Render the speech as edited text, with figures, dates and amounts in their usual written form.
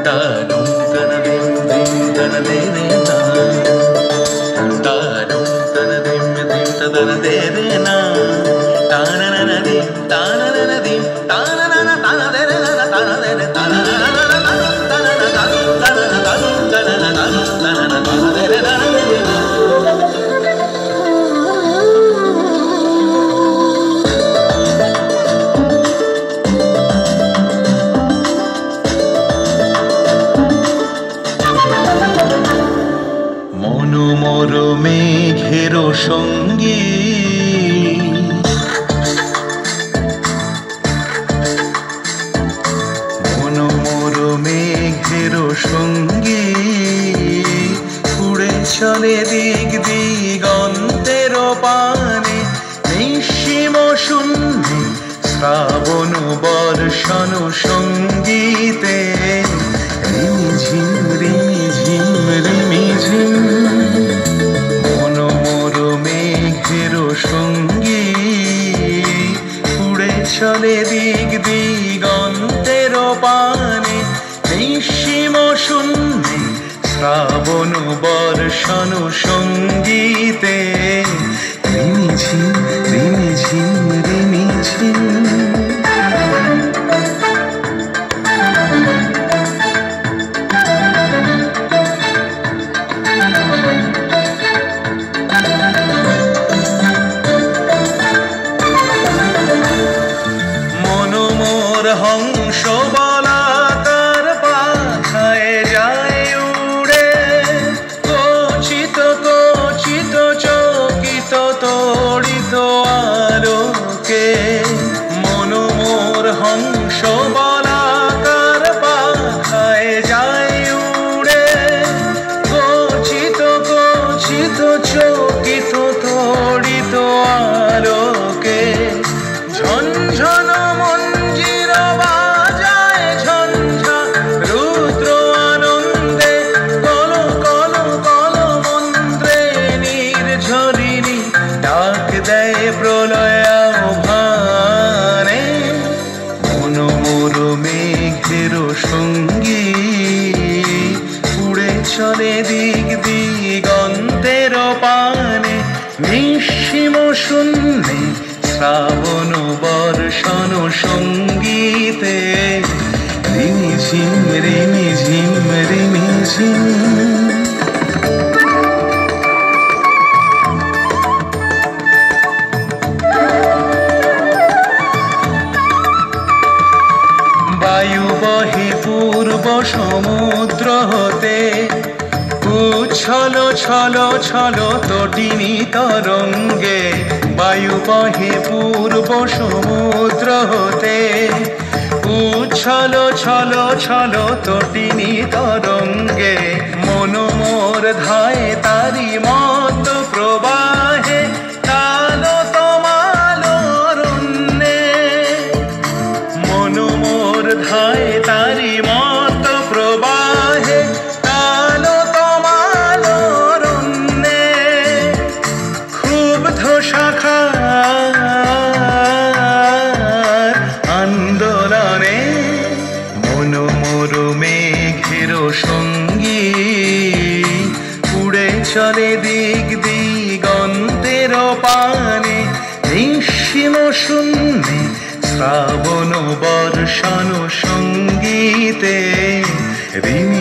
তানুম তানাদিম দিম তানাদেরে না, তানুম তানাদিম দিম তানাদেরে না, তানানানাদিম তানানানাদিম তানানানা তানাদেরে না তানাদেরে তানানানা তানুম তানানা তানুম তানানা তানুম তানানা তানুম তানানা তানাদেরে না। মনোমর মেঘের সঙ্গী মনোমর মেঘের সঙ্গী উড়ে চলে দিক দিগন্তের পানে, নিঃসীম শূন্যে শ্রাবণ বর্ষণ সঙ্গীতে রিমিঝিম রিমিঝিম রিমিঝিম। মনোমর মেঘের সঙ্গী উড়ে চলে দিক দিগন্তের পানে, নিঃসীম শূন্যে শ্রাবণ বর্ষণ সঙ্গীতে রিমিঝিম রিমিঝিম রিমিঝিম। হংস বলাকার পাখায় যায় উড়ে, কচিত কচিত চকিত তড়িত আলোকে। মনোমর হংস বলাকার পাখায় যায় উড়ে, কচিত কচিত চকিত তড়িত আলোকে। ঝনঝন মঞ্জির বাজায় ঝঞ্ঝা রুদ্র আনন্দে, কল কল কল মন্ত্রে নির্ঝরিণী ডাক দেয় প্রলয় আহ্বানে। মনোমর মেঘের সঙ্গী উড়ে চলে দিক দিগন্তের পানে, নিঃসীম শূন্যে শ্রাবণ বর্ষণ সঙ্গীতে রিমিঝিম রিমিঝিম রিমিঝিম। বায়ু বহে পূর্ব সমুদ্র হতে, উচ্ছল ছল ছল তটিনী তরঙ্গে। বায়ু বহে পূর্ব সমুদ্র হতে, উচ্ছল ছল ছল তটিনী তরঙ্গে। মনোমর ধায় তারি মত প্রবাহে, কালো তমাল অরণ্যে। মনোমর ধায় তারি মত প্রবাহে, কালো তমাল অরণ্যে। ক্ষুব্ধ শাখার আন্দোলনে মনোমর মেঘের সঙ্গী উড়ে চলে দিক দিগন্তের পানে, নিঃসীম শূন্যে শ্রাবণ বর্ষণ সঙ্গীতে রিমি